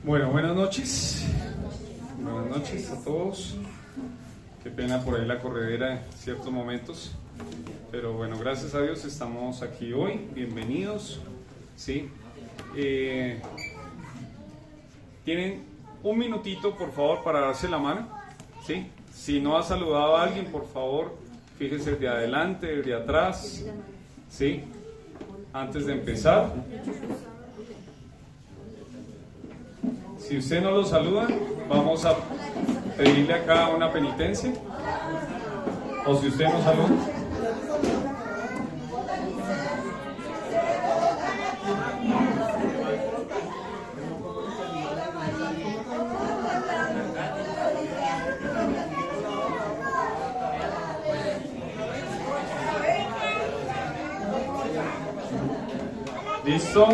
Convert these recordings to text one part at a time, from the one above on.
Bueno, buenas noches. Buenas noches a todos. Qué pena por ahí la corredera en ciertos momentos. Pero bueno, gracias a Dios estamos aquí hoy. Bienvenidos. ¿Sí? Tienen un minutito, por favor, para darse la mano. ¿Sí? Si no ha saludado a alguien, por favor, fíjese de adelante, de atrás. ¿Sí? Antes de empezar. Si usted no lo saluda, vamos a pedirle acá una penitencia. O si usted no saluda. ¿Listo?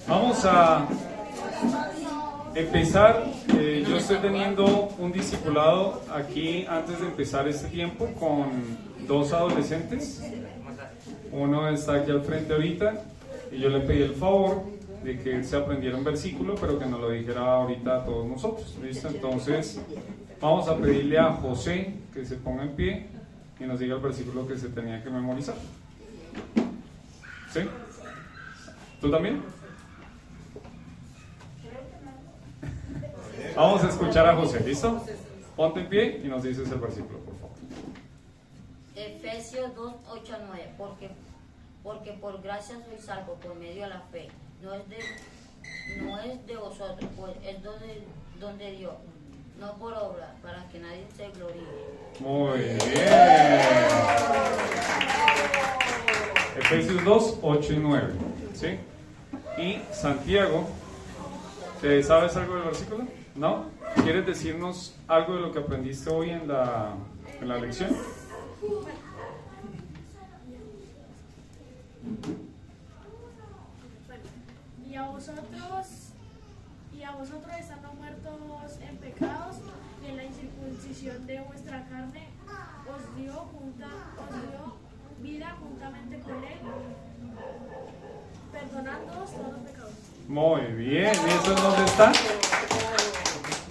Vamos a empezar. Yo estoy teniendo un discipulado aquí antes de empezar este tiempo con dos adolescentes. Uno está aquí al frente ahorita y yo le pedí el favor de que él se aprendiera un versículo, pero que nos lo dijera ahorita a todos nosotros. ¿Listo? Entonces vamos a pedirle a José que se ponga en pie y nos diga el versículo que se tenía que memorizar. ¿Sí? ¿Tú también? Vamos a escuchar a José, ¿listo? Ponte en pie y nos dices el versículo, por favor. Efesios 2, 8 a 9. Porque por gracia soy salvo por medio de la fe. No es de vosotros, pues es don de Dios. No por obra, para que nadie se gloríe. Muy bien. Efesios 2, 8 y 9. ¿Sí? Y Santiago, ¿sabes algo del versículo? ¿No? ¿Quieres decirnos algo de lo que aprendiste hoy en la lección? Y a vosotros estando muertos en pecados y en la incircuncisión de vuestra carne, os dio vida juntamente con él, perdonándoos todos los pecados. Muy bien. ¿Y eso es dónde está?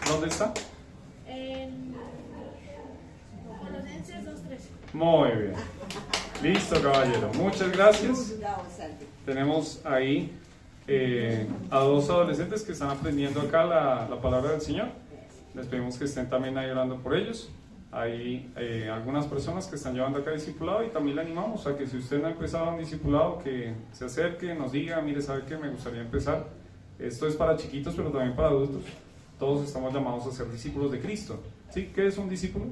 ¿Dónde está? En Colosenses 2:13. Muy bien. Listo, caballero. Muchas gracias. Tenemos ahí a dos adolescentes que están aprendiendo acá la palabra del Señor. Les pedimos que estén también ahí orando por ellos. Hay algunas personas que están llevando acá discipulado y también le animamos a que si usted no ha empezado un discipulado, que se acerque, nos diga, mire, sabe que me gustaría empezar. Esto es para chiquitos, pero también para adultos. Todos estamos llamados a ser discípulos de Cristo. ¿Sí? ¿Qué es un discípulo?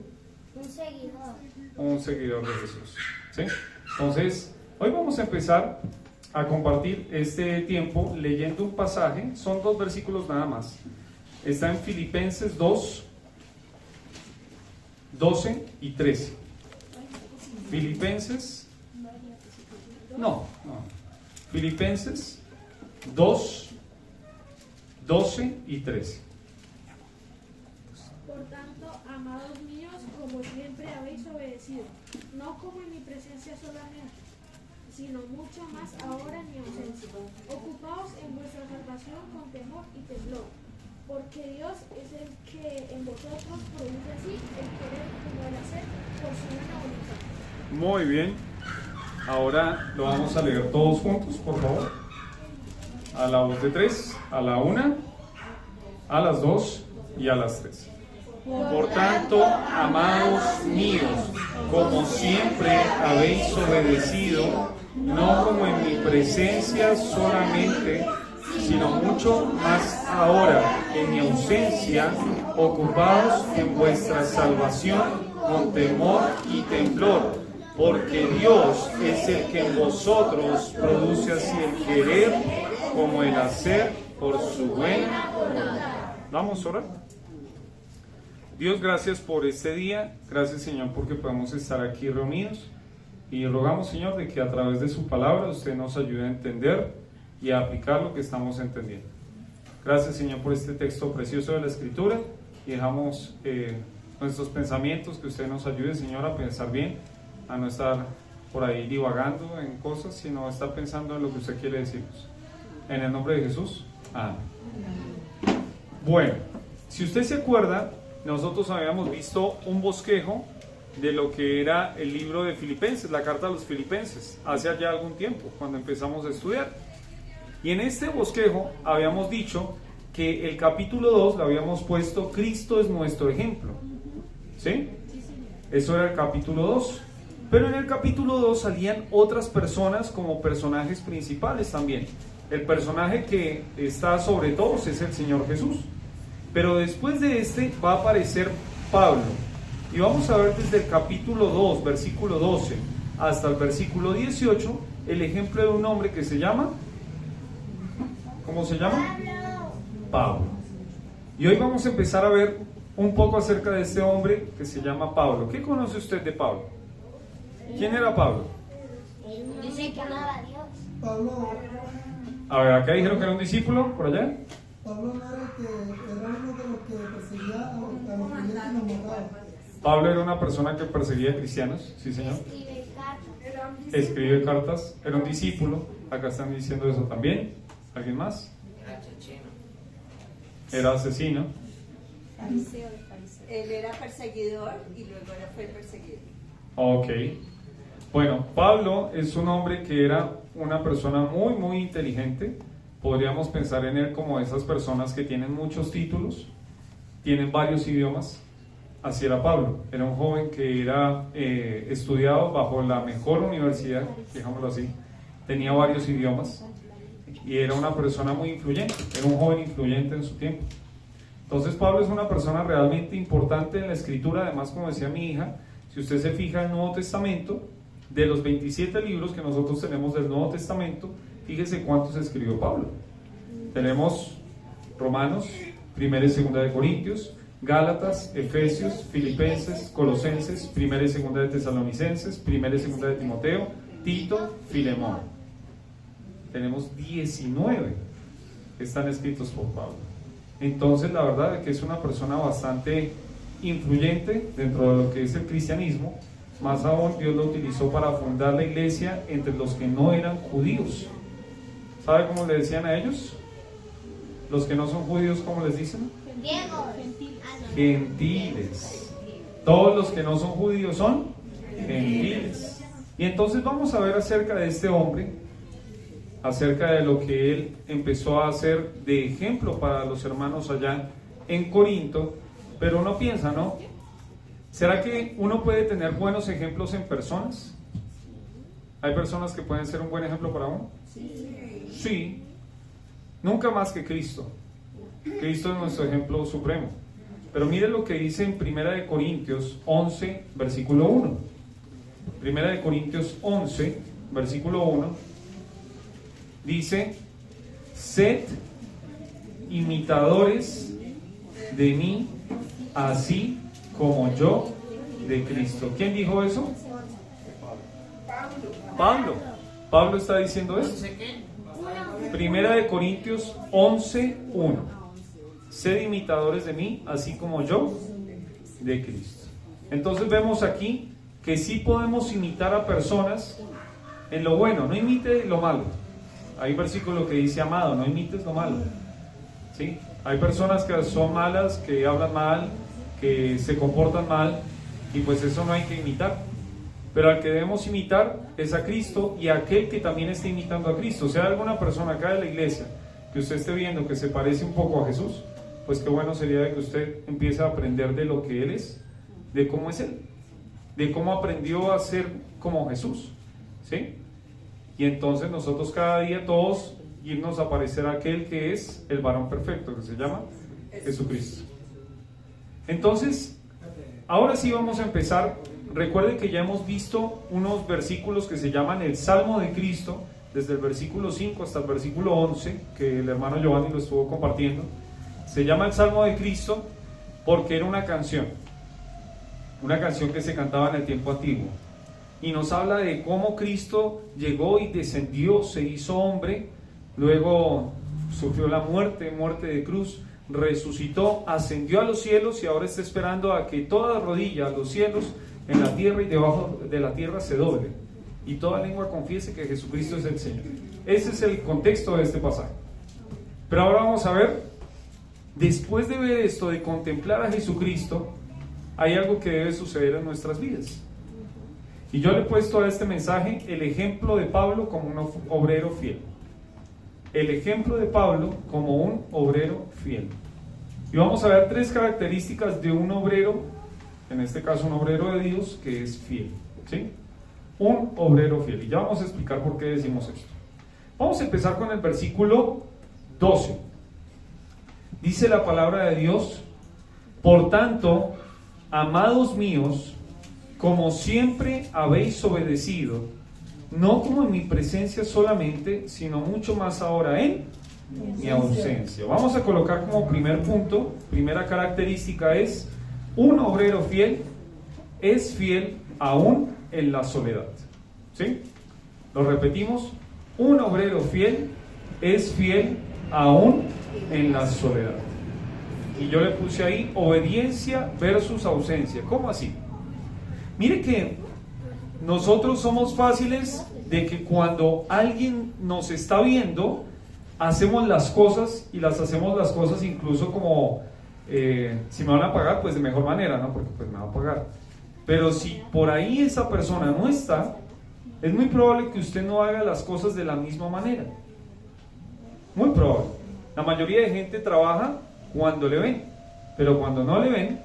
Un seguidor. Un seguidor de Jesús. ¿Sí? Entonces, hoy vamos a empezar a compartir este tiempo leyendo un pasaje. Son dos versículos nada más. Está en Filipenses 2, 12 y 13. Filipenses. Filipenses 2, 12 y 13. Por tanto, amados míos, como siempre habéis obedecido, no como en mi presencia solamente, sino mucho más ahora en mi ausencia. Ocupaos en vuestra salvación con temor y temblor, porque Dios es el que en vosotros produce así el querer como el hacer por su buena voluntad. Muy bien. Ahora lo vamos a leer todos juntos, por favor. A la voz de 3, a la 1, a las 2 y a las 3. Por tanto, amados míos, como siempre habéis obedecido, no como en mi presencia solamente, sino mucho más ahora en mi ausencia, ocupados en vuestra salvación con temor y temblor, porque Dios es el que en vosotros produce así el querer como el hacer por su buena voluntad. Vamos a orar. Dios, gracias por este día, gracias Señor porque podemos estar aquí reunidos y rogamos Señor de que a través de su palabra usted nos ayude a entender y a aplicar lo que estamos entendiendo. Gracias Señor por este texto precioso de la Escritura y dejamos nuestros pensamientos, que usted nos ayude Señor a pensar bien, a no estar por ahí divagando en cosas, sino estar pensando en lo que usted quiere decirnos. En el nombre de Jesús, Ana. Bueno, si usted se acuerda, nosotros habíamos visto un bosquejo de lo que era el libro de Filipenses, la carta a los Filipenses, hace ya algún tiempo, cuando empezamos a estudiar. Y en este bosquejo habíamos dicho que el capítulo 2 le habíamos puesto Cristo es nuestro ejemplo. ¿Sí? Eso era el capítulo 2. Pero en el capítulo 2 salían otras personas como personajes principales también. El personaje que está sobre todos es el Señor Jesús. Pero después de este va a aparecer Pablo. Y vamos a ver desde el capítulo 2, versículo 12, hasta el versículo 18, el ejemplo de un hombre que se llama... ¿Cómo se llama? Pablo. Y hoy vamos a empezar a ver un poco acerca de este hombre que se llama Pablo. ¿Qué conoce usted de Pablo? ¿Quién era Pablo? Un discípulo de Dios. Pablo, A ver, acá dijeron que era un discípulo, por allá. Pablo no era que era uno de los que perseguía a los creyentes y los mataba. Pablo era una persona que perseguía a cristianos, sí señor. Escribe cartas, era un discípulo, acá están diciendo eso también. ¿Alguien más? Era asesino. Él era perseguidor y luego fue perseguido. Ok. Bueno, Pablo es un hombre que era una persona muy inteligente. Podríamos pensar en él como esas personas que tienen muchos títulos, tienen varios idiomas. Así era Pablo. Era un joven que era estudiado bajo la mejor universidad, digámoslo así. Tenía varios idiomas y era una persona muy influyente. Era un joven influyente en su tiempo. Entonces Pablo es una persona realmente importante en la escritura. Además, como decía mi hija, si usted se fija en el Nuevo Testamento, de los 27 libros que nosotros tenemos del Nuevo Testamento, fíjese cuántos escribió Pablo. Tenemos Romanos, 1 y 2 de Corintios, Gálatas, Efesios, Filipenses, Colosenses, 1 y 2 de Tesalonicenses, 1 y 2 de Timoteo, Tito, Filemón. Tenemos 19 que están escritos por Pablo. Entonces la verdad es que es una persona bastante influyente dentro de lo que es el cristianismo. Más aún, Dios lo utilizó para fundar la iglesia entre los que no eran judíos. ¿Sabe cómo le decían a ellos? Los que no son judíos, ¿cómo les dicen? Gentiles. Todos los que no son judíos son gentiles. Y entonces vamos a ver acerca de este hombre, acerca de lo que él empezó a hacer de ejemplo para los hermanos allá en Corinto. Pero uno piensa, ¿no? ¿Será que uno puede tener buenos ejemplos en personas? ¿Hay personas que pueden ser un buen ejemplo para uno? Sí. Nunca más que Cristo. Cristo es nuestro ejemplo supremo. Pero mire lo que dice en 1 de Corintios 11, versículo 1. 1 de Corintios 11, versículo 1. Dice: sed imitadores de mí, así como yo de Cristo. ¿Quién dijo eso? Pablo. Pablo está diciendo eso. 1 de Corintios 11, 1. Sed imitadores de mí, así como yo de Cristo. Entonces vemos aquí que sí podemos imitar a personas en lo bueno, no imite lo malo. Hay un versículo que dice: amado, no imites lo malo. ¿Sí? Hay personas que son malas, que hablan mal, que se comportan mal, y pues eso no hay que imitar. Pero al que debemos imitar es a Cristo y a aquel que también esté imitando a Cristo. O sea, alguna persona acá de la iglesia que usted esté viendo que se parece un poco a Jesús, pues qué bueno sería de que usted empiece a aprender de lo que Él es, de cómo es Él, de cómo aprendió a ser como Jesús, ¿sí? Y entonces nosotros cada día todos irnos a parecer a aquel que es el varón perfecto, que se llama Jesucristo. Entonces, ahora sí vamos a empezar. Recuerden que ya hemos visto unos versículos que se llaman el Salmo de Cristo, desde el versículo 5 hasta el versículo 11, que el hermano Giovanni lo estuvo compartiendo. Se llama el Salmo de Cristo porque era una canción que se cantaba en el tiempo antiguo, y nos habla de cómo Cristo llegó y descendió, se hizo hombre, luego sufrió la muerte de cruz, resucitó, ascendió a los cielos y ahora está esperando a que toda rodilla, los cielos, en la tierra y debajo de la tierra, se doble y toda lengua confiese que Jesucristo es el Señor. Ese es el contexto de este pasaje. Pero ahora vamos a ver, después de ver esto, de contemplar a Jesucristo, hay algo que debe suceder en nuestras vidas. Y yo le he puesto a este mensaje el ejemplo de Pablo como un obrero fiel. El ejemplo de Pablo como un obrero fiel. Y vamos a ver 3 características de un obrero, en este caso un obrero de Dios, que es fiel. ¿Sí? Un obrero fiel. Y ya vamos a explicar por qué decimos esto. Vamos a empezar con el versículo 12. Dice la palabra de Dios: por tanto, amados míos, como siempre habéis obedecido, no como en mi presencia solamente, sino mucho más ahora en mi ausencia. Vamos a colocar como primer punto, primera característica es: un obrero fiel es fiel aún en la soledad. ¿Sí? Lo repetimos: un obrero fiel es fiel aún en la soledad. Y yo le puse ahí obediencia versus ausencia. ¿Cómo así? Mire que nosotros somos fáciles de que cuando alguien nos está viendo, hacemos las cosas y las hacemos las cosas incluso como si me van a pagar, pues de mejor manera, ¿no? Porque pues me va a pagar. Pero si por ahí esa persona no está, es muy probable que usted no haga las cosas de la misma manera. Muy probable. La mayoría de gente trabaja cuando le ven, pero cuando no le ven,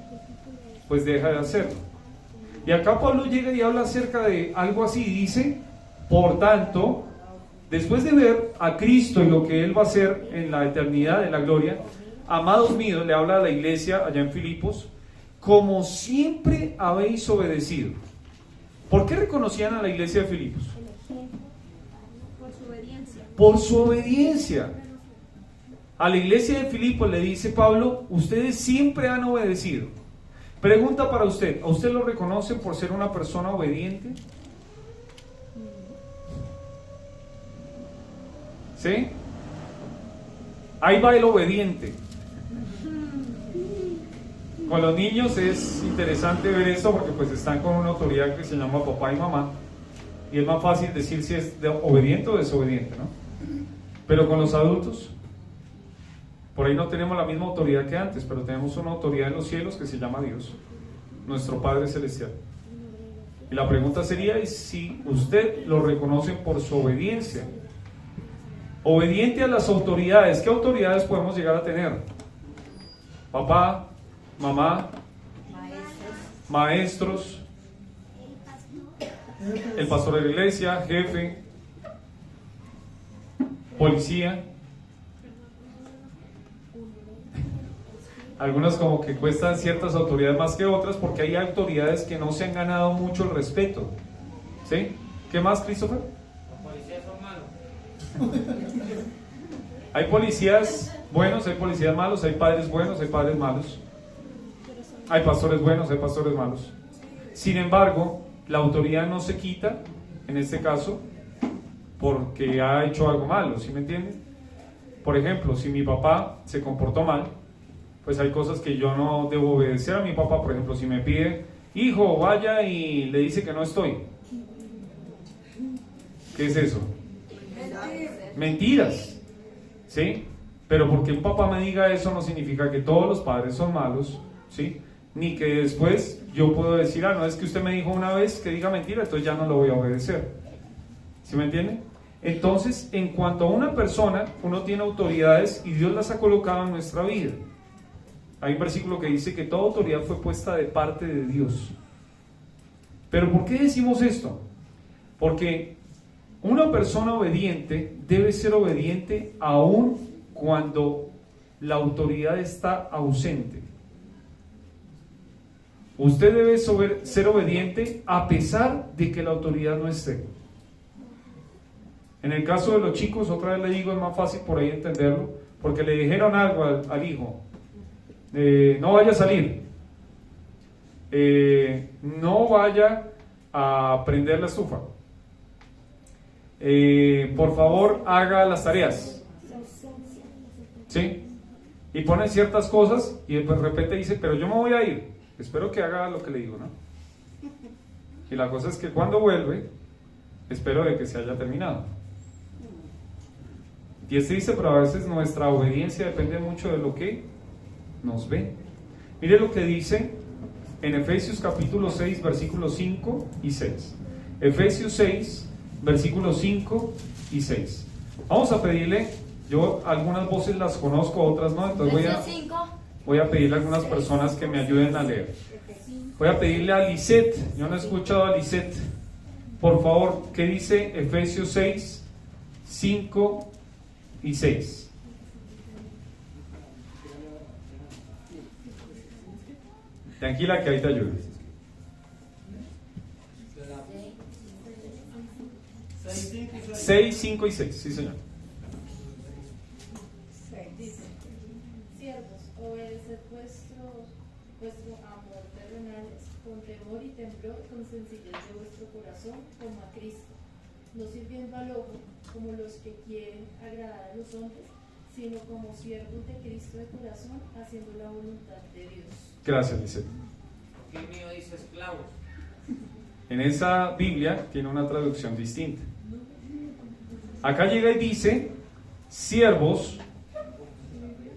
pues deja de hacerlo. Y acá Pablo llega y habla acerca de algo así, dice: por tanto, después de ver a Cristo y lo que Él va a hacer en la eternidad, en la gloria, amados míos, le habla a la iglesia allá en Filipos, como siempre habéis obedecido. ¿Por qué reconocían a la iglesia de Filipos? Por su obediencia. Por su obediencia. A la iglesia de Filipos le dice Pablo: ustedes siempre han obedecido. Pregunta para usted: ¿a usted lo reconoce por ser una persona obediente? ¿Sí? Ahí va el obediente. Con los niños es interesante ver esto porque pues están con una autoridad que se llama papá y mamá, y es más fácil decir si es obediente o desobediente, ¿no? Pero con los adultos, por ahí no tenemos la misma autoridad que antes, pero tenemos una autoridad en los cielos que se llama Dios, nuestro Padre Celestial. Y la pregunta sería si usted lo reconoce por su obediencia. Obediente a las autoridades. ¿Qué autoridades podemos llegar a tener? Papá, mamá, maestros, el pastor de la iglesia, jefe, policía. Algunas como que cuestan ciertas autoridades más que otras porque hay autoridades que no se han ganado mucho el respeto. ¿Sí? ¿Qué más, Christopher? Los policías son malos. Hay policías buenos, hay policías malos, hay padres buenos, hay padres malos. Hay pastores buenos, hay pastores malos. Sin embargo, la autoridad no se quita, en este caso, porque ha hecho algo malo, ¿sí me entienden? Por ejemplo, si mi papá se comportó mal, pues hay cosas que yo no debo obedecer a mi papá. Por ejemplo, si me pide: hijo, vaya y le dice que no estoy. ¿Qué es eso? Mentiras. ¿Sí? Pero porque un papá me diga eso no significa que todos los padres son malos, ¿sí? Ni que después yo puedo decir: no, es que usted me dijo una vez que diga mentira, entonces ya no lo voy a obedecer. ¿Sí me entiende? Entonces, en cuanto a una persona, uno tiene autoridades y Dios las ha colocado en nuestra vida. Hay un versículo que dice que toda autoridad fue puesta de parte de Dios. ¿Pero por qué decimos esto? Porque una persona obediente debe ser obediente aun cuando la autoridad está ausente. Usted debe ser obediente a pesar de que la autoridad no esté. En el caso de los chicos, otra vez le digo, es más fácil por ahí entenderlo, porque le dijeron algo al hijo: no vaya a salir, no vaya a prender la estufa, por favor haga las tareas, ¿sí? Y ponen ciertas cosas y de repente dice: pero yo me voy a ir, espero que haga lo que le digo, ¿no? Y la cosa es que cuando vuelve, espero de que se haya terminado. Y este dice, pero a veces nuestra obediencia depende mucho de lo que nos ve. Mire lo que dice en Efesios capítulo 6, versículos 5 y 6. Efesios 6, versículos 5 y 6. Vamos a pedirle, yo algunas voces las conozco, otras no, entonces voy a pedirle a algunas personas que me ayuden a leer. Voy a pedirle a Lisette, yo no he escuchado a Lisette. Por favor, ¿qué dice Efesios 6, 5 y 6? Tranquila que ahí te ayudo. 6, 5 y 6, sí señor. Dice, siervos, obedeced vuestro amor terrenales, con temor y temblor, con sencillez de vuestro corazón, como a Cristo, no sirviendo al ojo, como los que quieren agradar a los hombres, sino como siervos de Cristo de corazón, haciendo la voluntad de Dios. Gracias, Lisette. ¿Por qué mío dice esclavos? En esa Biblia tiene una traducción distinta. Acá llega y dice, siervos,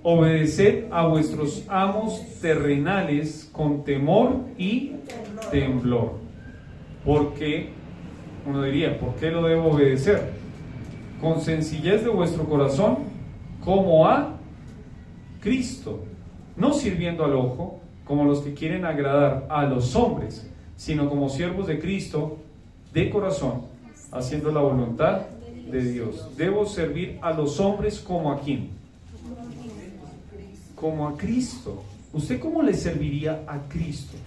obedeced a vuestros amos terrenales con temor y temblor. Porque, uno diría, ¿por qué lo debo obedecer? Con sencillez de vuestro corazón, como a Cristo, no sirviendo al ojo, como los que quieren agradar a los hombres, sino como siervos de Cristo, de corazón, haciendo la voluntad de Dios. Debo servir a los hombres como a quién? Como a Cristo. ¿Usted cómo le serviría a Cristo?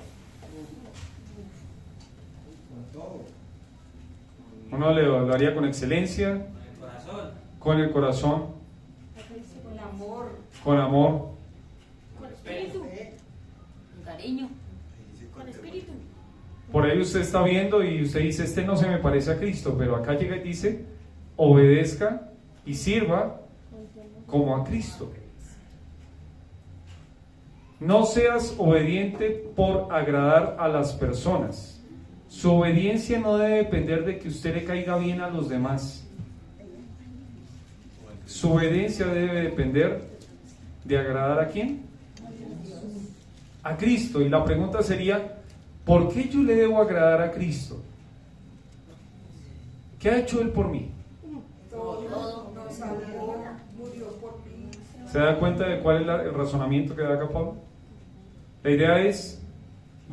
Uno lo haría con excelencia, con el corazón, Con amor. con amor, Con espíritu. Con cariño. Con espíritu. Por ahí usted está viendo y usted dice, este no se me parece a Cristo, pero acá llega y dice, obedezca y sirva como a Cristo. No seas obediente por agradar a las personas. Su obediencia no debe depender de que usted le caiga bien a los demás. Su obediencia debe depender de agradar ¿a quién? A Cristo. Y la pregunta sería, ¿por qué yo le debo agradar a Cristo? ¿Qué ha hecho Él por mí? Todo nos salvó, murió por mí. ¿Se da cuenta de cuál es el razonamiento que da acá Pablo? La idea es,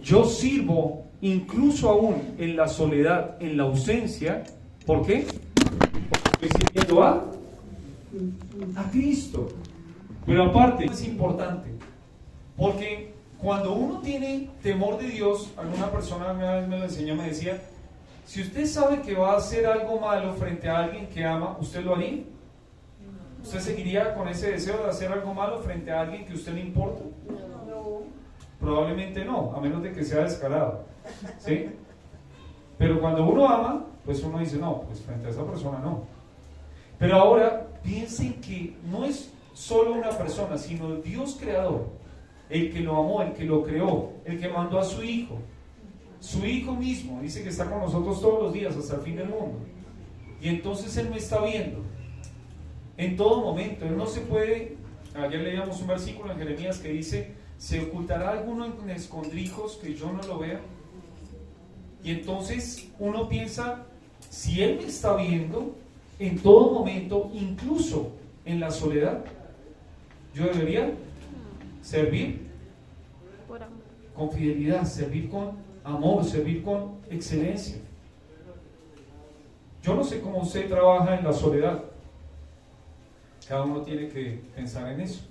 yo sirvo incluso aún en la soledad, en la ausencia. ¿Por qué? Porque estoy sirviendo a Cristo. Pero aparte, es importante, porque cuando uno tiene temor de Dios, alguna persona una vez me lo enseñó, me decía, si usted sabe que va a hacer algo malo frente a alguien que ama, ¿usted lo haría? ¿Usted seguiría con ese deseo de hacer algo malo frente a alguien que a usted le importa? Probablemente no, a menos de que sea descarado, ¿sí? Pero cuando uno ama, pues uno dice, no, pues frente a esa persona no. Pero ahora, piensen que no es solo una persona, sino el Dios creador, el que lo amó, el que lo creó, el que mandó a su Hijo mismo, dice que está con nosotros todos los días hasta el fin del mundo. Y entonces Él me está viendo en todo momento. Él no se puede, ayer leíamos un versículo en Jeremías que dice, ¿se ocultará alguno en escondrijos que yo no lo vea? Y entonces uno piensa, si Él me está viendo en todo momento, incluso en la soledad, yo debería servir con fidelidad, servir con amor, servir con excelencia. Yo no sé cómo usted trabaja en la soledad, cada uno tiene que pensar en eso,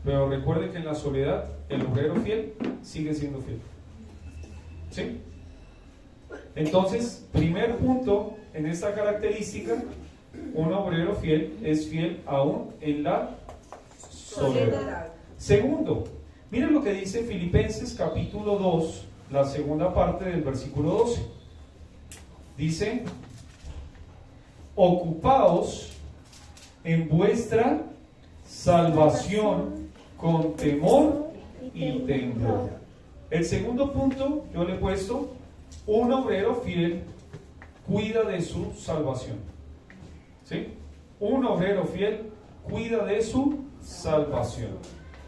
pero recuerde que en la soledad el obrero fiel sigue siendo fiel, ¿sí? Entonces, primer punto en esta característica, un obrero fiel es fiel aún en la soledad. Segundo, miren lo que dice Filipenses capítulo 2, la segunda parte del versículo 12. Dice, ocupaos en vuestra salvación con temor y temblor. El segundo punto, yo le he puesto, un obrero fiel cuida de su salvación. ¿Sí? un obrero fiel cuida de su salvación.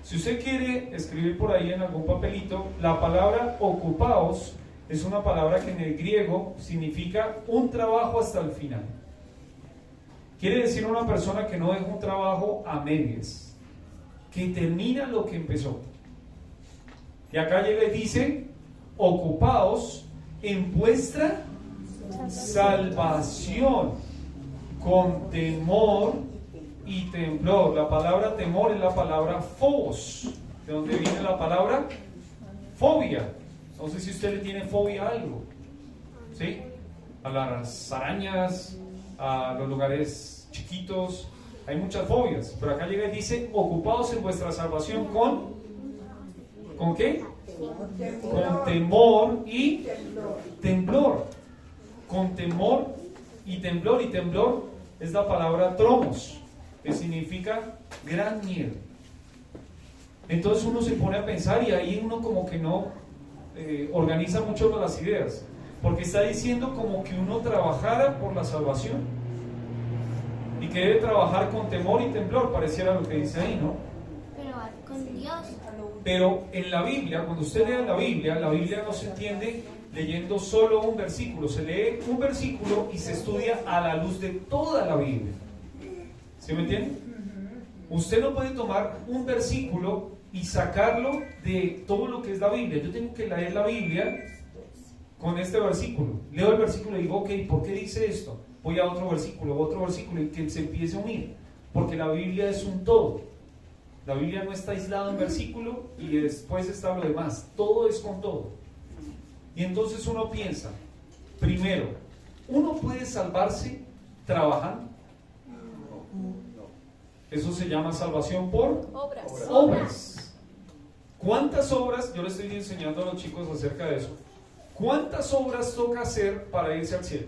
Si usted quiere escribir por ahí en algún papelito, la palabra ocupaos es una palabra que en el griego significa un trabajo hasta el final. Quiere decir una persona que no deja un trabajo a medias, que termina lo que empezó. Y acá llega y dice, ocupaos en vuestra salvación con temor y temblor. La palabra temor es la palabra phobos, de donde viene la palabra fobia. No sé si usted le tiene fobia a algo, ¿sí? A las arañas, a los lugares chiquitos, hay muchas fobias, pero acá llega y dice, ocupados en vuestra salvación ¿con qué? Con temor y temblor. Con temor y temblor. Y temblor es la palabra tromos, que significa gran miedo. Entonces uno se pone a pensar y ahí uno como que no organiza mucho las ideas, porque está diciendo como que uno trabajara por la salvación y que debe trabajar con temor y temblor, pareciera lo que dice ahí, ¿no? Pero con Dios. Pero en la Biblia, cuando usted lea la Biblia no se entiende leyendo solo un versículo, se lee un versículo y se estudia a la luz de toda la Biblia. ¿Sí me entiende? Usted no puede tomar un versículo y sacarlo de todo lo que es la Biblia. Yo tengo que leer la Biblia con este versículo. Leo el versículo y digo, ok, ¿por qué dice esto? Voy a otro versículo y que se empiece a unir. Porque la Biblia es un todo. La Biblia no está aislada en versículo y después está lo demás. Todo es con todo. Y entonces uno piensa, primero, ¿uno puede salvarse trabajando? Eso se llama salvación por obras. ¿Cuántas obras? Yo le estoy enseñando a los chicos acerca de eso. ¿Cuántas obras toca hacer para irse al cielo?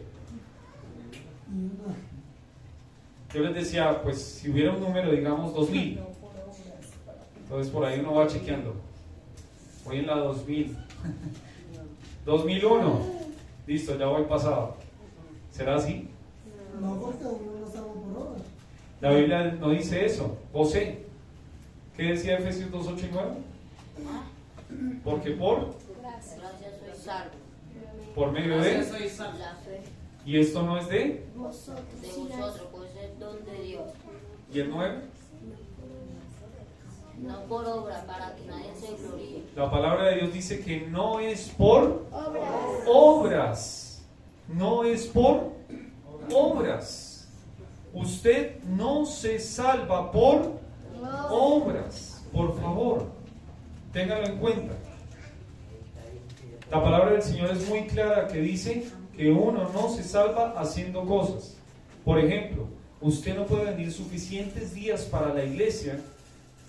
Yo les decía, pues si hubiera un número, digamos 2000. Entonces por ahí uno va chequeando. Voy en la 2000. 2001. Listo, ya voy pasado. ¿Será así? No, porque uno no sabe por obra. La Biblia no dice eso. José, ¿qué decía Efesios 2, 8 y 9? Porque por Gracias soy salvo. por medio de soy salvo. La fe y esto no es de de vosotros, pues es don de Dios. y el 9. No por obra, para que nadie se gloríe. La palabra de Dios dice que no es por obras. No es por obras. Usted no se salva por obras. Por favor, téngalo en cuenta. La palabra del Señor es muy clara que dice que uno no se salva haciendo cosas. Por ejemplo, usted no puede venir suficientes días para la iglesia.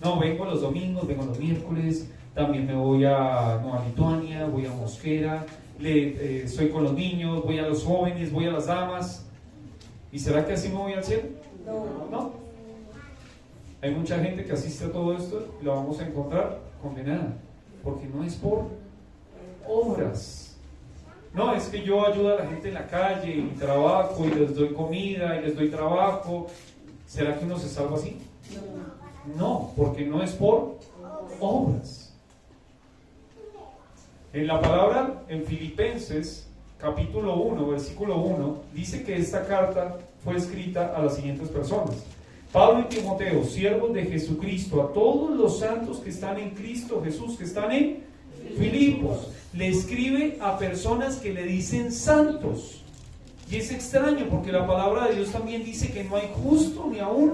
No, vengo los domingos, vengo los miércoles, también me voy a Nueva Lituania, voy a Mosquera, estoy con los niños, voy a los jóvenes, voy a las damas. ¿Y será que así me voy al cielo? No. Hay mucha gente que asiste a todo esto y la vamos a encontrar condenada, porque no es por obras. No, es que yo ayudo a la gente en la calle y trabajo y les doy comida y les doy trabajo. ¿Será que uno se salva así? No, porque no es por obras. En la palabra, en Filipenses, capítulo 1, versículo 1, dice que esta carta fue escrita a las siguientes personas: Pablo y Timoteo, siervos de Jesucristo, a todos los santos que están en Cristo Jesús, que están en Filipos. Le escribe a personas que le dicen santos. Y es extraño porque la palabra de Dios también dice que no hay justo ni aún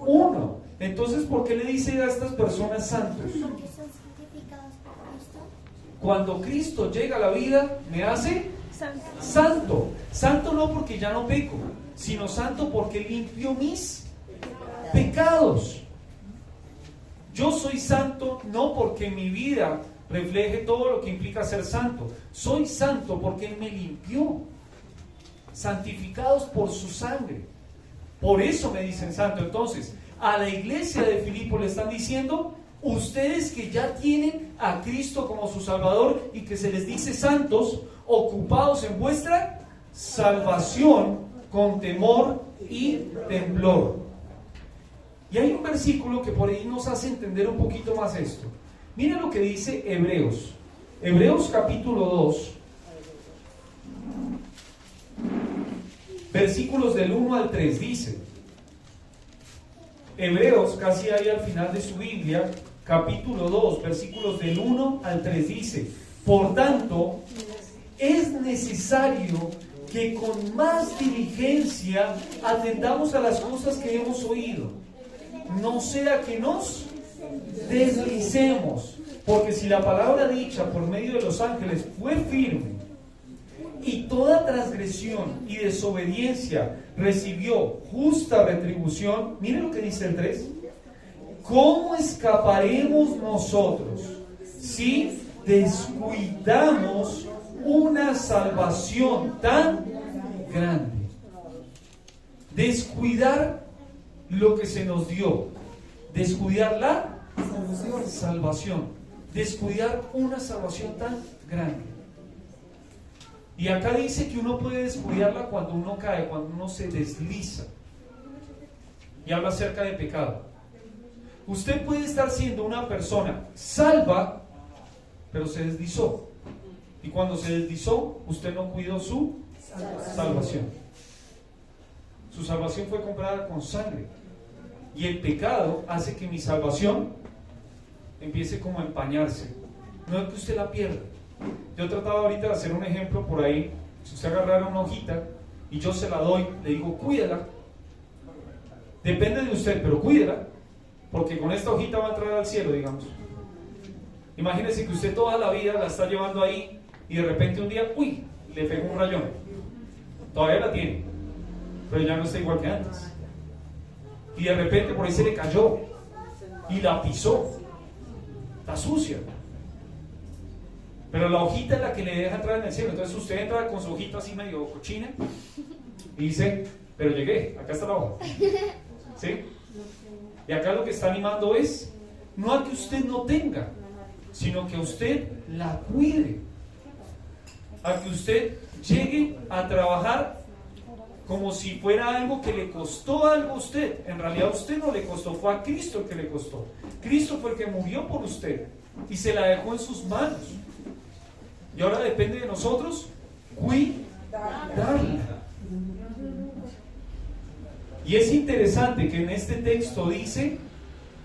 uno. Entonces, ¿por qué le dice a estas personas santos? Porque son santificados por Cristo. Cuando Cristo llega a la vida, me hace santo. Santo no porque ya no peco, sino santo porque limpio mis pecados. Yo soy santo no porque mi vida refleje todo lo que implica ser santo. Soy santo porque Él me limpió. Santificados por su sangre. Por eso me dicen santo. Entonces, a la iglesia de Filipo le están diciendo: ustedes que ya tienen a Cristo como su Salvador y que se les dice santos, ocupados en vuestra salvación con temor y temblor. Y hay un versículo que por ahí nos hace entender un poquito más esto. Miren lo que dice Hebreos. Hebreos capítulo 2, versículos del 1 al 3, dice. Hebreos, casi ahí al final de su Biblia, capítulo 2, versículos del 1 al 3, dice: por tanto, es necesario que con más diligencia atendamos a las cosas que hemos oído, no sea que nos deslicemos, porque si la palabra dicha por medio de los ángeles fue firme, y toda transgresión y desobediencia recibió justa retribución, miren lo que dice el 3, ¿cómo escaparemos nosotros si descuidamos una salvación tan grande? Descuidar lo que se nos dio, descuidar la salvación, descuidar una salvación tan grande. Y acá dice que uno puede descuidarla cuando uno cae, cuando uno se desliza. Y habla acerca de pecado. Usted puede estar siendo una persona salva, pero se deslizó. Y cuando se deslizó, usted no cuidó su salvación. Su salvación fue comprada con sangre. Y el pecado hace que mi salvación empiece como a empañarse. No es que usted la pierda. Yo trataba ahorita de hacer un ejemplo por ahí. Si usted agarrara una hojita y yo se la doy, le digo, cuídela. Depende de usted, pero cuídela, porque con esta hojita va a entrar al cielo, digamos. Imagínese que usted toda la vida la está llevando ahí y de repente un día, uy, le pegó un rayón. Todavía la tiene, pero ya no está igual que antes. Y de repente por ahí se le cayó y la pisó. Está sucia. Pero la hojita es la que le deja entrar en el cielo. Entonces usted entra con su hojita así medio cochina y dice, pero llegué, acá está la hoja. ¿Sí? Y acá lo que está animando es no a que usted no tenga, sino que usted la cuide, a que usted llegue a trabajar como si fuera algo que le costó algo a usted. En realidad a usted no le costó, fue a Cristo el que le costó. Cristo fue el que murió por usted y se la dejó en sus manos. Y ahora depende de nosotros cuidarla. Y es interesante que en este texto dice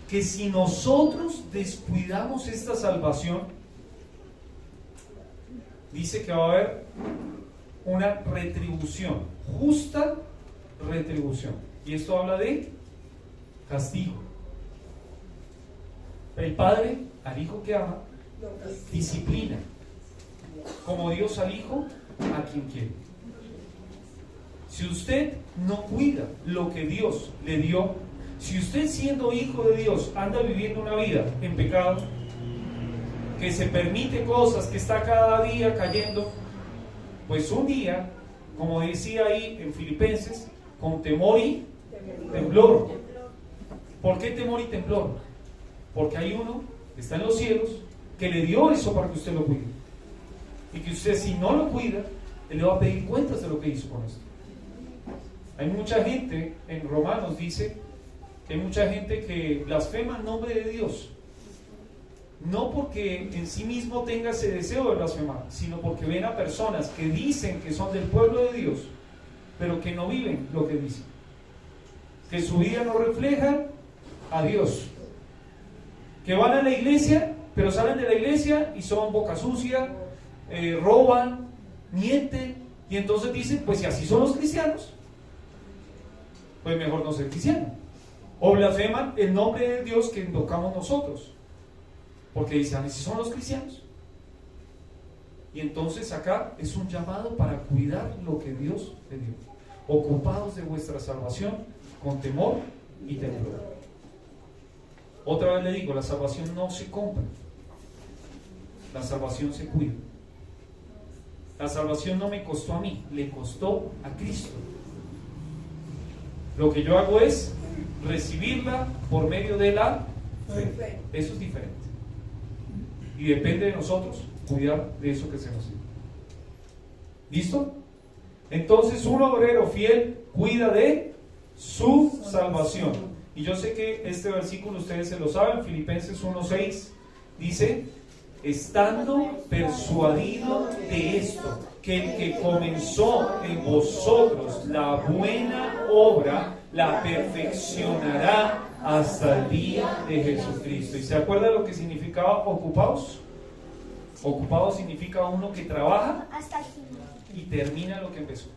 que si nosotros descuidamos esta salvación, dice que va a haber una retribución, justa retribución. Y esto habla de castigo. El padre al hijo que ama disciplina, como Dios al hijo a quien quiere. Si usted no cuida lo que Dios le dio, si usted siendo hijo de Dios anda viviendo una vida en pecado, que se permite cosas, que está cada día cayendo, pues un día, como decía ahí en Filipenses, con temor y temblor. ¿Por qué temor y temblor? Porque hay uno que está en los cielos que le dio eso para que usted lo cuide. Y que usted, si no lo cuida, él le va a pedir cuentas de lo que hizo con esto. Hay mucha gente, en Romanos dice que hay mucha gente que blasfema el nombre de Dios, no porque en sí mismo tenga ese deseo de blasfemar, sino porque ven a personas que dicen que son del pueblo de Dios, pero que no viven lo que dicen, que su vida no refleja a Dios, que van a la iglesia, pero salen de la iglesia y son boca sucia, roban, mienten, y entonces dicen, pues si así son los cristianos, pues mejor no ser cristiano. O blasfeman el nombre de Dios que invocamos nosotros, porque dicen, así son los cristianos. Y entonces acá es un llamado para cuidar lo que Dios le dio. Ocupados de vuestra salvación con temor y temblor. Otra vez le digo, la salvación no se compra, la salvación se cuida. La salvación no me costó a mí, le costó a Cristo. Lo que yo hago es recibirla por medio de la fe. Eso es diferente. Y depende de nosotros cuidar de eso que se nos dio. ¿Listo? Entonces un obrero fiel cuida de su salvación Y yo sé que este versículo ustedes se lo saben, Filipenses 1:6 dice, estando persuadido de esto, que el que comenzó en vosotros la buena obra, la perfeccionará hasta el día de Jesucristo. ¿Y se acuerda lo que significaba ocupados? Ocupado significa uno que trabaja Hasta el final. y termina lo que empezó.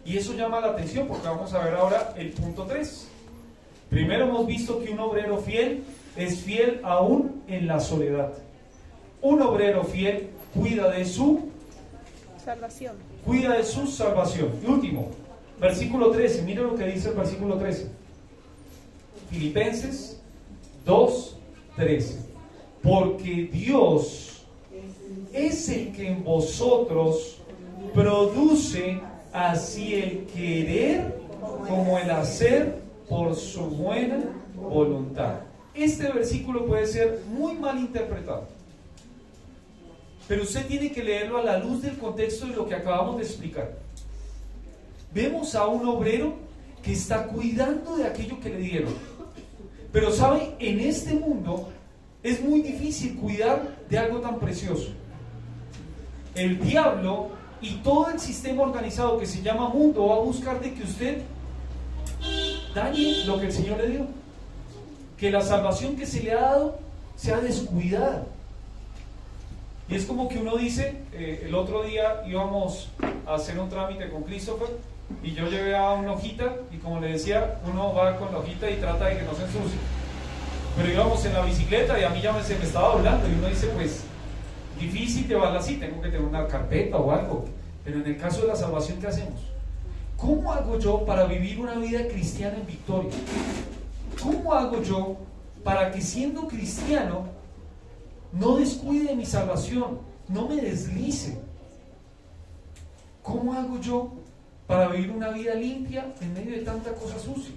Y eso llama la atención porque vamos a ver ahora el punto 3. Primero hemos visto que un obrero fiel es fiel aún en la soledad. Un obrero fiel cuida de su Salvación. Cuida de su salvación. Y último, versículo 13. Mire lo que dice el versículo 13. Filipenses 2:13. Porque Dios es el que en vosotros produce así el querer como el hacer por su buena voluntad. Este versículo puede ser muy mal interpretado, pero usted tiene que leerlo a la luz del contexto de lo que acabamos de explicar. Vemos a un obrero que está cuidando de aquello que le dieron. Pero sabe, en este mundo es muy difícil cuidar de algo tan precioso. El diablo y todo el sistema organizado que se llama mundo va a buscar de que usted dañe lo que el Señor le dio. Que la salvación que se le ha dado sea descuidada. Y es como que uno dice, el otro día íbamos a hacer un trámite con Christopher y yo llevé a una hojita y como le decía, uno va con la hojita y trata de que no se ensucie. Pero íbamos en la bicicleta y a mí ya se me estaba doblando y uno dice, pues, difícil llevarla así, tengo que tener una carpeta o algo. Pero en el caso de la salvación, ¿qué hacemos? ¿Cómo hago yo para vivir una vida cristiana en victoria? ¿Cómo hago yo para que siendo cristiano no descuide mi salvación, no me deslice? ¿Cómo hago yo para vivir una vida limpia en medio de tanta cosa sucia?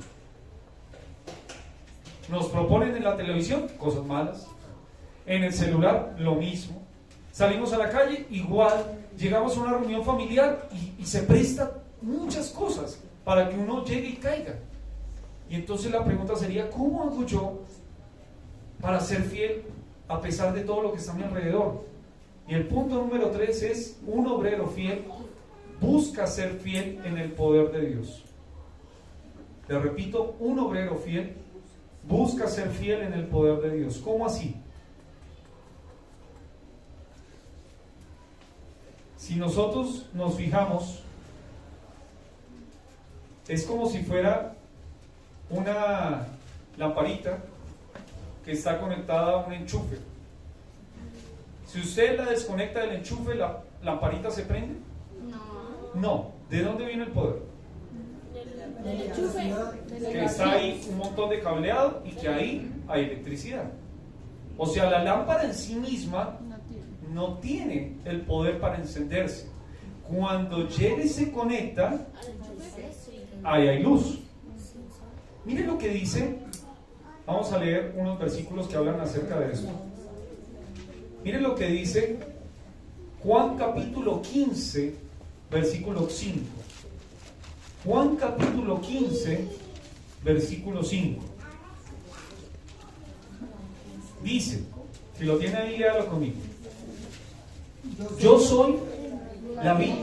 Nos proponen en la televisión cosas malas, en el celular lo mismo, salimos a la calle igual, llegamos a una reunión familiar y se presta muchas cosas para que uno llegue y caiga. Y entonces la pregunta sería, ¿cómo hago yo para ser fiel a pesar de todo lo que está a mi alrededor? Y el punto número 3 es, un obrero fiel busca ser fiel en el poder de Dios. Le repito, un obrero fiel busca ser fiel en el poder de Dios. ¿Cómo así? Si nosotros nos fijamos, es como si fuera una lamparita que está conectada a un enchufe. Si usted la desconecta del enchufe, ¿la lamparita se prende? No. ¿De dónde viene el poder? Del enchufe. Que está ahí un montón de cableado y que ahí hay electricidad. O sea, la lámpara en sí misma no tiene el poder para encenderse. Cuando llega y se conecta, ahí hay luz. Mire lo que dice. Vamos a leer unos versículos que hablan acerca de esto. Mire lo que dice Juan capítulo 15, versículo 5. Juan capítulo 15, versículo 5. Dice, si lo tiene ahí, léalo conmigo. Yo soy la vid,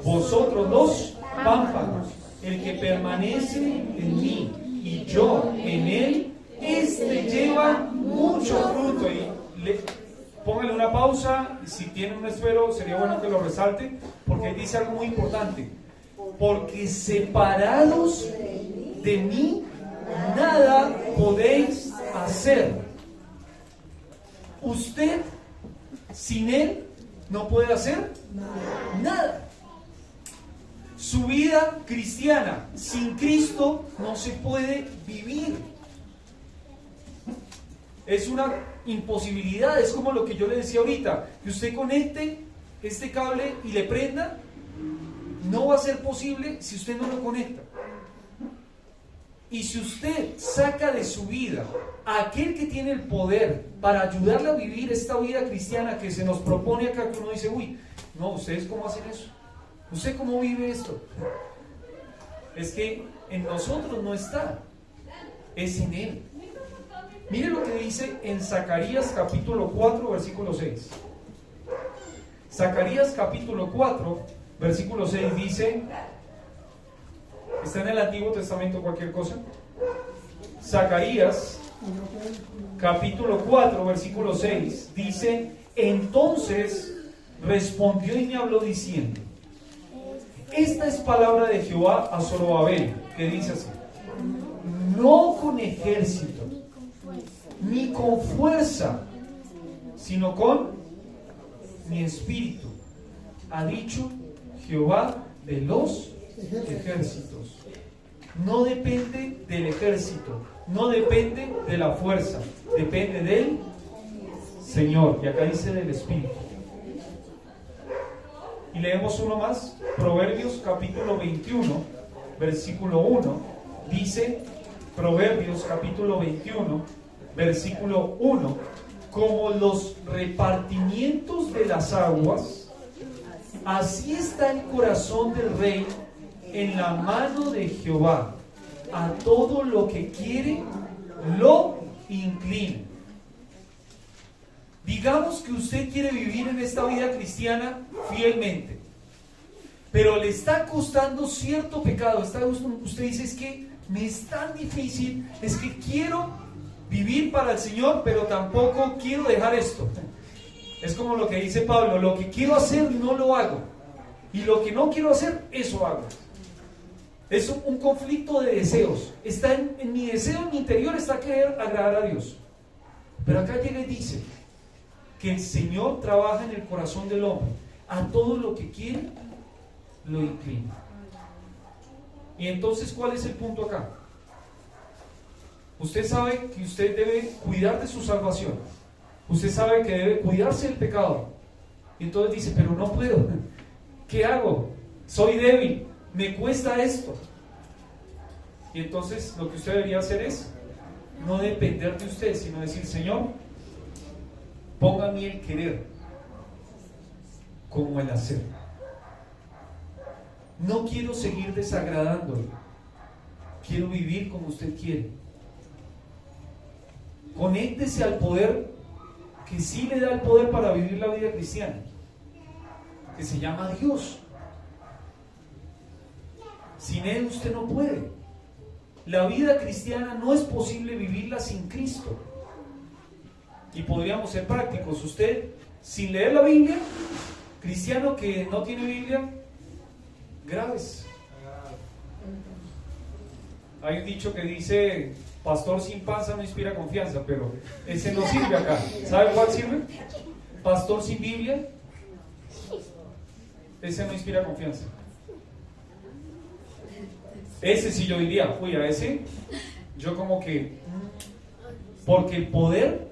vosotros los pámpanos. El que permanece en mí y yo en él, este lleva mucho fruto. Y póngale una pausa, si tiene un esfero sería bueno que lo resalte, porque ahí dice algo muy importante. Porque separados de mí nada podéis hacer. Usted sin él no puede hacer nada. Su vida cristiana sin Cristo no se puede vivir. Es una imposibilidad. Es como lo que yo le decía ahorita, que usted conecte este cable y le prenda. No va a ser posible si usted no lo conecta. Y si usted saca de su vida a aquel que tiene el poder para ayudarle a vivir esta vida cristiana que se nos propone acá, que uno dice, uy, no, ¿ustedes cómo hacen eso? ¿Usted cómo vive esto? Es que en nosotros no está. es en Él. Mire lo que dice en Zacarías capítulo 4, versículo 6. Zacarías capítulo 4, versículo 6 dice, está en el Antiguo Testamento cualquier cosa. Zacarías capítulo 4, versículo 6 dice, entonces respondió y me habló diciendo, esta es palabra de Jehová a Zorobabel, que dice así, no con ejército, ni con fuerza, sino con mi espíritu, ha dicho Jehová de los ejércitos. No depende del ejército, no depende de la fuerza, depende del Señor. Y acá dice del Espíritu. Y leemos uno más, Proverbios capítulo 21, versículo 1, dice, Proverbios capítulo 21, versículo 1, como los repartimientos de las aguas, así está el corazón del rey en la mano de Jehová, a todo lo que quiere lo inclina. Digamos que usted quiere vivir en esta vida cristiana fielmente, pero le está costando cierto pecado. Usted dice, es que me es tan difícil, es que quiero vivir para el Señor, pero tampoco quiero dejar esto. Es como lo que dice Pablo, lo que quiero hacer no lo hago, y lo que no quiero hacer, eso hago. Es un conflicto de deseos. Está en mi deseo, en mi interior está querer agradar a Dios. Pero acá llega y dice que el Señor trabaja en el corazón del hombre. A todo lo que quiere, lo inclina. Y entonces, ¿cuál es el punto acá? Usted sabe que usted debe cuidar de su salvación. Usted sabe que debe cuidarse del pecado. Y entonces dice, pero no puedo. ¿Qué hago? Soy débil. Me cuesta esto. Y entonces lo que usted debería hacer es no depender de usted, sino decir, Señor, ponga en mí el querer como el hacer. No quiero seguir desagradándole. Quiero vivir como usted quiere. Conéctese al poder que sí le da el poder para vivir la vida cristiana, que se llama Dios. Sin Él usted no puede. La vida cristiana no es posible vivirla sin Cristo. Y podríamos ser prácticos. Usted, sin leer la Biblia, cristiano que no tiene Biblia, graves. Hay un dicho que dice, pastor sin panza no inspira confianza, pero ese no sirve acá. ¿Sabe cuál sirve? Pastor sin Biblia, ese no inspira confianza. Ese sí yo diría, uy, a ese yo como que, porque el poder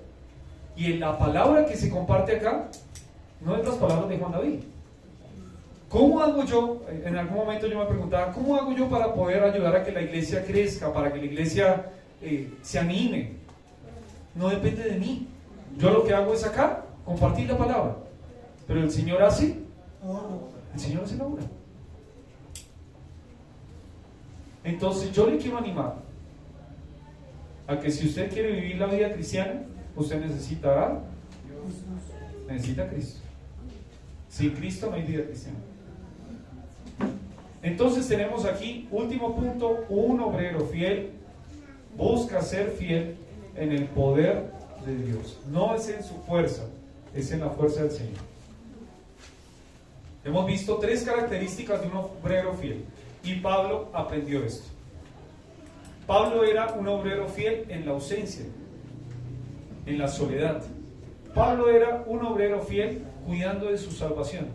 y la palabra que se comparte acá no es las palabras de Juan David. ¿Cómo hago yo? En algún momento yo me preguntaba, ¿cómo hago yo para poder ayudar a que la iglesia crezca, para que la iglesia se anime? No depende de mí. Yo lo que hago es acá compartir la palabra, pero el Señor hace la obra. Entonces yo le quiero animar a que si usted quiere vivir la vida cristiana, usted necesita a Cristo. Sin Cristo no hay vida cristiana. Entonces tenemos aquí, último punto, un obrero fiel busca ser fiel en el poder de Dios. No es en su fuerza, es en la fuerza del Señor. Hemos visto 3 características de un obrero fiel. Y Pablo aprendió esto. Pablo era un obrero fiel en la ausencia, en la soledad. Pablo era un obrero fiel cuidando de su salvación.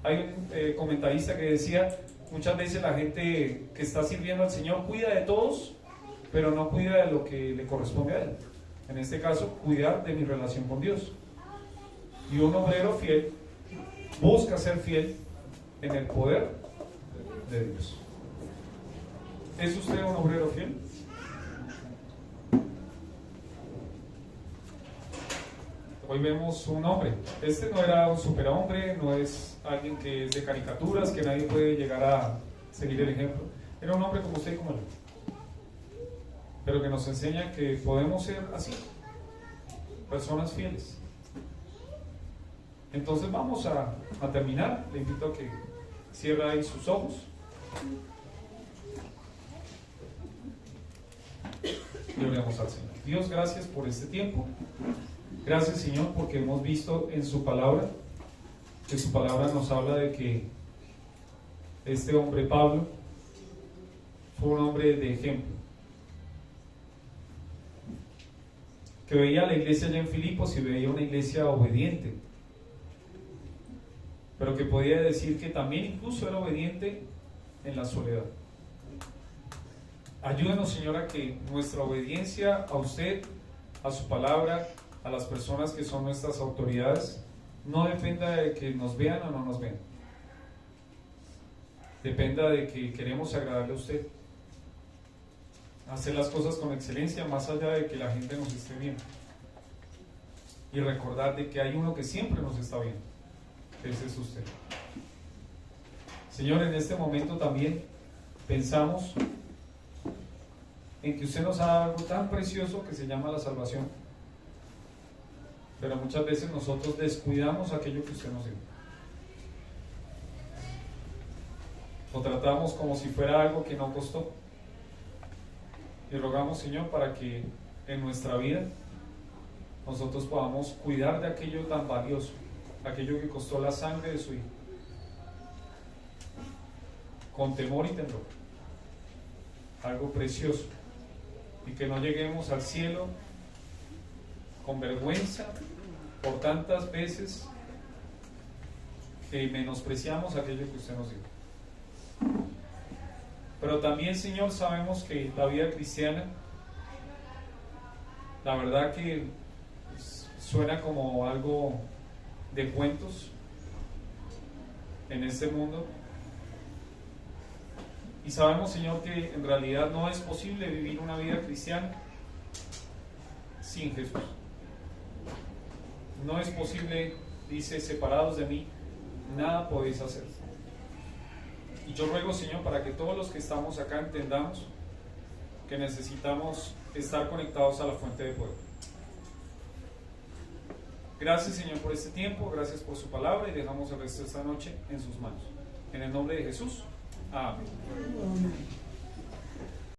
Hay un comentarista que decía, muchas veces la gente que está sirviendo al Señor cuida de todos, pero no cuida de lo que le corresponde a Él. En este caso, cuidar de mi relación con Dios. Y un obrero fiel busca ser fiel en el poder de Dios. ¿Es usted un obrero fiel? Hoy vemos un hombre. Este no era un superhombre, no es alguien que es de caricaturas, que nadie puede llegar a seguir el ejemplo. Era un hombre como usted y como yo. pero que nos enseña que podemos ser así, personas fieles. Entonces vamos a terminar. Le invito a que cierre ahí sus ojos y oremos al Señor. Dios, gracias por este tiempo. Gracias, Señor, porque hemos visto en su palabra, que su palabra nos habla de que este hombre Pablo fue un hombre de ejemplo, que veía la iglesia allá en Filipos y veía una iglesia obediente, pero que podía decir que también incluso era obediente en la soledad. Ayúdenos, Señor, a que nuestra obediencia a usted, a su palabra, a las personas que son nuestras autoridades, no dependa de que nos vean o no nos vean. Dependa de que queremos agradarle a usted. Hacer las cosas con excelencia, más allá de que la gente nos esté viendo. Y recordar de que hay uno que siempre nos está viendo. Ese es usted. Señor, en este momento también pensamos en que usted nos ha dado algo tan precioso que se llama la salvación, pero muchas veces nosotros descuidamos aquello que usted nos dio. Lo tratamos como si fuera algo que no costó. Y rogamos, Señor, para que en nuestra vida nosotros podamos cuidar de aquello tan valioso, aquello que costó la sangre de su Hijo, con temor y temblor, algo precioso, y que no lleguemos al cielo con vergüenza por tantas veces que menospreciamos aquello que usted nos dio. Pero también, Señor, sabemos que la vida cristiana, la verdad que suena como algo de cuentos en este mundo, y sabemos, Señor, que en realidad no es posible vivir una vida cristiana sin Jesús. No es posible, dice, separados de mí, nada podéis hacer. Y yo ruego, Señor, para que todos los que estamos acá entendamos que necesitamos estar conectados a la fuente de poder. Gracias, Señor, por este tiempo, gracias por su palabra, y dejamos el resto de esta noche en sus manos. En el nombre de Jesús. Amén.